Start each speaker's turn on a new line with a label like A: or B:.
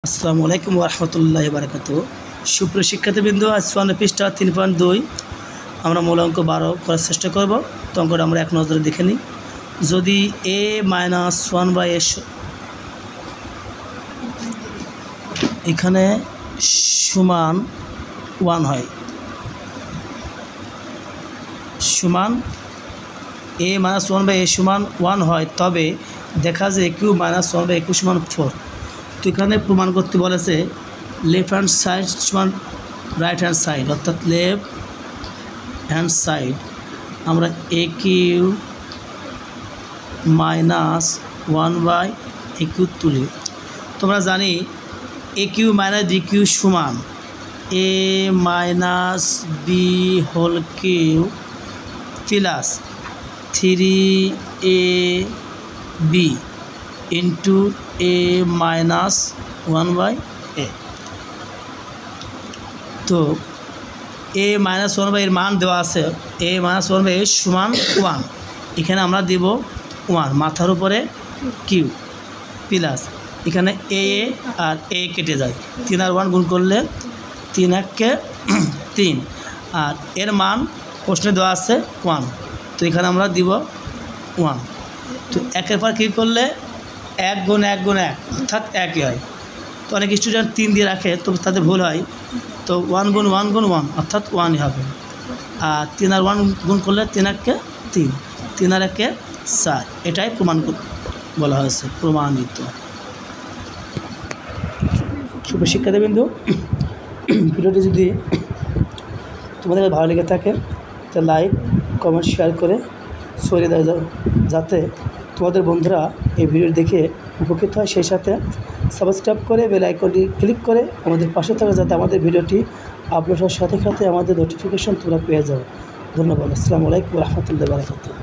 A: আসসালামু আলাইকুম ওয়া রাহমাতুল্লাহি ওয়া বারাকাতুহু। সুপ্রিয় শিক্ষার্থীবৃন্দ, আজ 54 পৃষ্ঠা 3.2 আমরা মূল অঙ্ক 12 করার চেষ্টা করব। তো অঙ্কটা আমরা এক নজরে দেখে নিই। যদি a - 1/a এখানে সমান 1 হয়, সমান a - 1/a সমান 1 হয়, তবে দেখা যায় q - 1/a সমান 4। তো এখানে প্রমাণ করতে বলেছে লেফট হ্যান্ড সাইড সমান রাইট হ্যান্ড সাইড, অর্থাৎ লেফট হ্যান্ড সাইড আমরা a³ - 1/a³ তুলি। তোমরা জানি a³ - b³ সমান a - b whole cube plus 3ab into a - 1/a। তো a - 1/a এর মান দেওয়া আছে, a - 1/a সমান 1। এখানে আমরা দেব 1, মাথার উপরে কিউ প্লাস এখানে a আর a কেটে যায়, 3 আর 1 গুণ করলে 3 × 1 = 3, আর এর মান প্রশ্নে দেওয়া আছে 1। তো এখানে আমরা দিব 1। তো একের পর কী করলে 1 গুণ 1 গুণ 1 অর্থাৎ 1ই হয়। তো অনেক স্টুডেন্ট 3 দিয়ে রাখে, তো তাদের ভুল হয়। তো 1 গুণ 1 গুণ 1 অর্থাৎ 1ই হবে। আর 3 আর 1 গুণ করলে 3 × 1 = 3, 3 আর 1 = 4। এটাই প্রমাণ বলা হয়েছে, প্রমাণিত। শুভ শিক্ষার্থীবৃন্দ, ভিডিওটি যদি তোমাদের ভালো লেগে থাকে তো লাইক কমেন্ট শেয়ার করে ছড়িয়ে দেওয়া যাও, যাতে তোমাদের বন্ধুরা এই ভিডিও দেখে উপকৃত হয়। সেই সাথে সাবস্ক্রাইব করে বেল আইকনটি ক্লিক করে আমাদের পাশে থাকা, যাতে আমাদের ভিডিওটি আপলোড হওয়ার সাথে সাথে আমাদের নোটিফিকেশন তোমরা পেয়ে যাও। ধন্যবাদ। আসসালামু আলাইকুম ওয়া রাহমাতুল্লাহি ওয়া বারাকাতুহু।